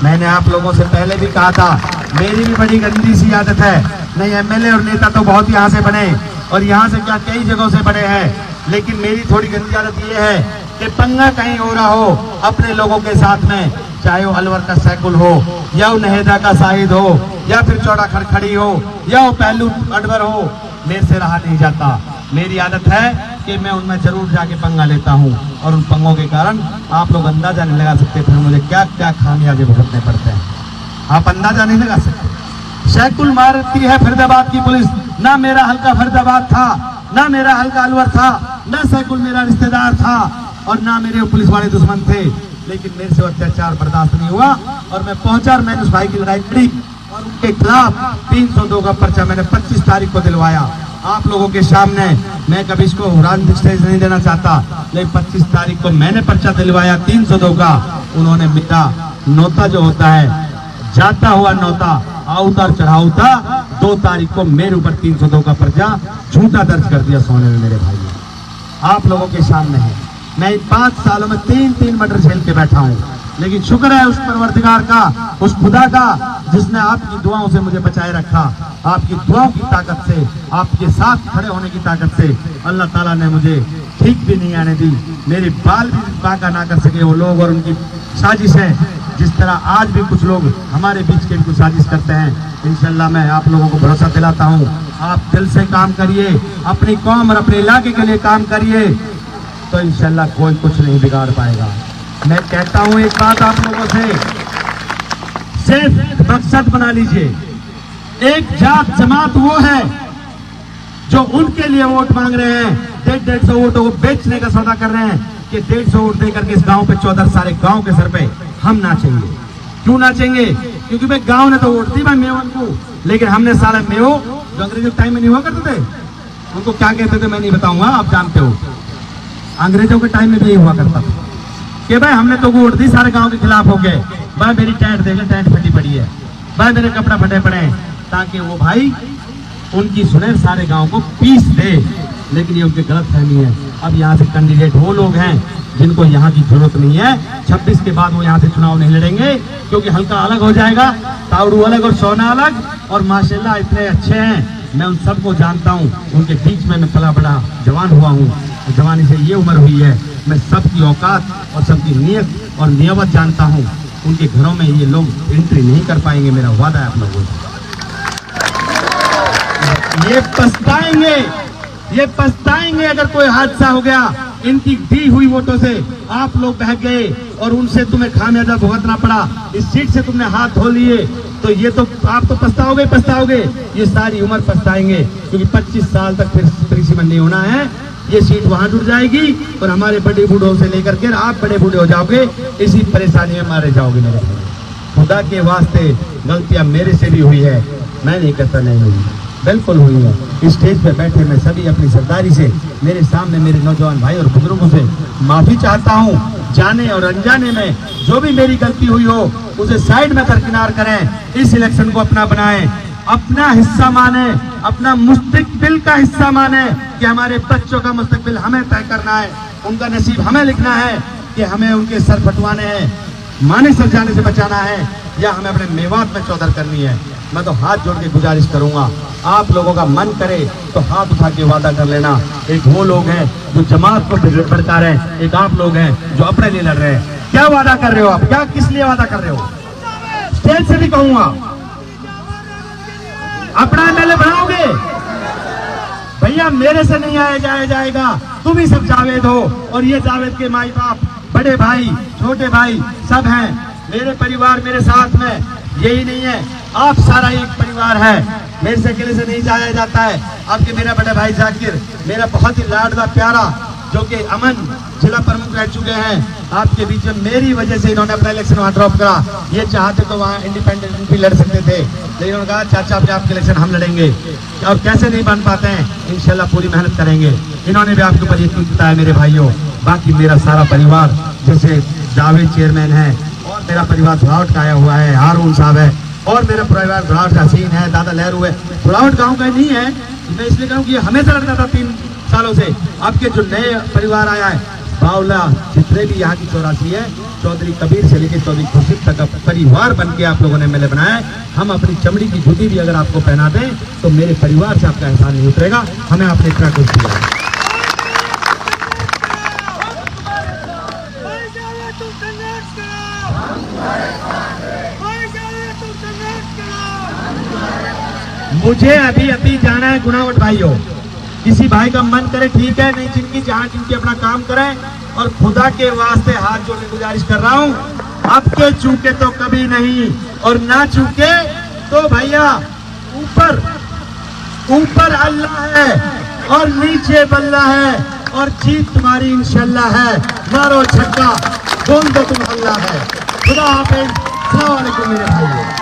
मैंने आप लोगों से पहले भी कहा था, मेरी भी बड़ी गंदी सी आदत है। नहीं, एमएलए और नेता तो बहुत यहाँ से बने और यहाँ से क्या कई जगहों से बने हैं, लेकिन मेरी थोड़ी गंदी आदत ये है कि पंगा कहीं हो रहा हो अपने लोगों के साथ में, चाहे वो अलवर का सैकुल हो या वो नहेदा का शाहिद हो या फिर चौड़ा खड़खड़ी हो या वो पहलू अडवर हो, मेरे से रहा नहीं जाता। मेरी आदत है कि मैं उनमें जरूर जाके पंगा लेता हूँ और उन पंगों के कारण आप लोग अंदाजा नहीं लगा सकते फिर मुझे क्या क्या खामियाजे भुगतने पड़ते हैं। आप अंदाजा नहीं लगा सकते। सैकुल मारती है फरीदाबाद की पुलिस, ना मेरा हल्का फरीदाबाद था, ना मेरा हल्का अलवर था, ना सैकुल मेरा रिश्तेदार था और ना मेरे पुलिस वाले दुश्मन थे, लेकिन मेरे से अत्याचार बर्दाश्त नहीं हुआ और मैं पहुंचा और मैंने उस भाई की लड़ाई लड़ी और उनके खिलाफ 302 का पर्चा मैंने 25 तारीख को दिलवाया आप लोगों के सामने। मैं कभी इसको स्टेज नहीं देना चाहता, लेकिन 25 तारीख को मैंने पर्चा दिलवाया 302 का। उन्होंने मेरा नौता जो होता है, जाता हुआ नौता, आवता चढ़ावता, 2 तारीख को मेरे ऊपर 302 का पर्चा झूठा दर्ज कर दिया सोने में। मेरे भाई आप लोगों के सामने है, मैं 5 सालों में 3 मर्डर झेल के बैठा हूँ, लेकिन शुक्र है उस परवरदिगार का, उस खुदा का जिसने आपकी दुआओं से मुझे बचाए रखा। आपकी दुआओं की ताकत से, आपके साथ खड़े होने की ताकत से अल्लाह ताला ने मुझे ठीक भी नहीं आने दी। मेरे बाल भी बांका ना कर सके वो लोग और उनकी साजिश है। जिस तरह आज भी कुछ लोग हमारे बीच के इनको साजिश करते हैं, इंशाल्लाह मैं आप लोगों को भरोसा दिलाता हूँ, आप दिल से काम करिए, अपनी कौम और अपने इलाके के लिए काम करिए, तो इंशाल्लाह कोई कुछ नहीं बिगाड़ पाएगा। मैं कहता हूं एक बात आप लोगों से, सिर्फ मकसद बना लीजिए, एक जात जमात वो है जो उनके लिए वोट मांग रहे हैं, 150 वोटों को बेचने का सौदा कर रहे हैं कि 150 वोट देकर के इस गांव पे 14 सारे गांव के सर पे हम नाचेंगे। क्यों नाचेंगे? क्योंकि भाई गांव ने तो वोट दी भाई मेवन को, लेकिन हमने सारे मेवो जो अंग्रेजों के टाइम में नहीं हुआ करते थे, उनको क्या कहते थे मैं नहीं बताऊंगा, आप जानते हो। अंग्रेजों के टाइम में भी हुआ करता था कि भाई हमने तो वोट दी, सारे गांव के खिलाफ हो गए, भाई मेरी टेंट देखे, टेंट फटी पड़ी है, भाई मेरे कपड़ा फटे पड़े हैं, ताकि वो भाई उनकी सुने सारे गांव को पीस दे। लेकिन ये उनकी गलत फहमी है। अब यहाँ से कैंडिडेट वो लोग हैं जिनको यहाँ की जरूरत नहीं है। 26 के बाद वो यहाँ से चुनाव नहीं लड़ेंगे, क्योंकि हल्का अलग हो जाएगा, तावड़ू अलग और सोना अलग, और माशाल्लाह इतने अच्छे हैं, मैं उन सबको जानता हूँ, उनके बीच में मैं पला बड़ा जवान हुआ हूँ, जवानी से ये उम्र हुई है, मैं सबकी औकात और सबकी नीयत और नियत जानता हूँ। उनके घरों में ये लोग एंट्री नहीं कर पाएंगे, मेरा वादा है आप लोगों से। ये पछताएंगे अगर कोई हादसा हो गया, इनकी दी हुई वोटों से आप लोग बह गए और उनसे तुम्हें खामियाजा भुगतना पड़ा, इस सीट से तुमने हाथ धो लिए, तो ये तो आप तो पछताओगे, ये सारी उम्र पछताएंगे, क्योंकि 25 साल तक फिर कृषि नहीं होना है। ये सीट वहां जुड़ जाएगी और हमारे बड़े बूढ़ों से लेकर के आप बड़े बूढ़े हो जाओगे, इसी परेशानी में मारे जाओगे। मेरे खुदा के वास्ते गलतियां मेरे से भी हुई है, मैं नहीं कहता नहीं हुई, बिल्कुल हुई है। इस स्टेज पे बैठे मैं सभी अपनी सरदारी से, मेरे सामने मेरे नौजवान भाई और बुजुर्गों से माफी चाहता हूँ। जाने और अनजाने में जो भी मेरी गलती हुई हो उसे साइड में दरकिनार करें, इस इलेक्शन को अपना बनाएं, अपना हिस्सा माने, अपना मुस्तकबिल का हिस्सा माने कि हमारे बच्चों का मुस्तकबिल हमें तय करना है, उनका नसीब हमें लिखना है कि हमें उनके सर फटवाने हैं, माने सर जाने से बचाना है, या हमें अपने मेवात में चौधर करनी है। मैं तो हाथ जोड़ के गुजारिश करूंगा, आप लोगों का मन करे तो हाथ उठा के वादा कर लेना। एक वो लोग हैं जो जमात को भड़का रहे हैं, एक आप लोग हैं जो अपने लिए लड़ रहे हैं। क्या वादा कर रहे हो आप? क्या किस लिए वादा कर रहे हो? स्टेज से भी कहूंगा, अपना एमएलए बनाओगे भैया, मेरे से नहीं आया जाएगा, तुम ही सब जावेद हो, और ये जावेद के माई बाप, बड़े भाई, छोटे भाई सब हैं। मेरे परिवार मेरे साथ में, यही नहीं है, आप सारा एक परिवार है, मेरे से अकेले से नहीं जाया जाता है। आपके मेरा बड़े भाई जाकिर, मेरा बहुत ही लाडला प्यारा, जो कि अमन जिला प्रमुख रह चुके हैं, आपके बीच में मेरी वजह से इन्होंने अपना इलेक्शन वहाँ ड्रॉप करा। ये चाहते तो वहाँ इंडिपेंडेंट भी लड़ सकते थे, लेकिन उन्होंने कहा चाचा आपके इलेक्शन हम लड़ेंगे, और कैसे नहीं बन पाते हैं, इंशाल्लाह पूरी मेहनत करेंगे। इन्होंने भी आपके ऊपर यकीन जताया मेरे भाइयों। बाकी मेरा सारा परिवार, जैसे जावेद चेयरमैन है, और मेरा परिवार धुरावट का आया हुआ है, हारून साहब है, और मेरा परिवार धुरावट का हसीन है, दादा लहरू है। धुरावट गाँव का नहीं है, मैं इसलिए कहूँ कि हमेशा लड़ता था 3 सालों से। आपके जो नए परिवार आया है, बावला, जितने भी यहाँ की 84 है, चौधरी कबीर से लेकर चौधरी खुर्शीद तक का परिवार बन के आप लोगों ने एमएलए बनाया है। हम अपनी चमड़ी की जूती भी अगर आपको पहना दें तो मेरे परिवार से आपका एहसान नहीं उतरेगा। हमें आपने इतना कुछ दिया है। मुझे अभी जाना है गुनावट भाइयों। किसी भाई का मन करे ठीक है, नहीं जिनकी जहां जिनकी अपना काम करें। और खुदा के वास्ते हाथ जोड़ने गुजारिश कर रहा हूं, अब के चूके तो कभी नहीं, और ना चूके तो भैया ऊपर अल्लाह है और नीचे बल्ला है, और जीत तुम्हारी इंशाल्लाह है। मारो छक्का, बोल दो तुम अल्लाह है। खुदा हाफिज, अस्सलाम वालेकुम मेरे भाइयों।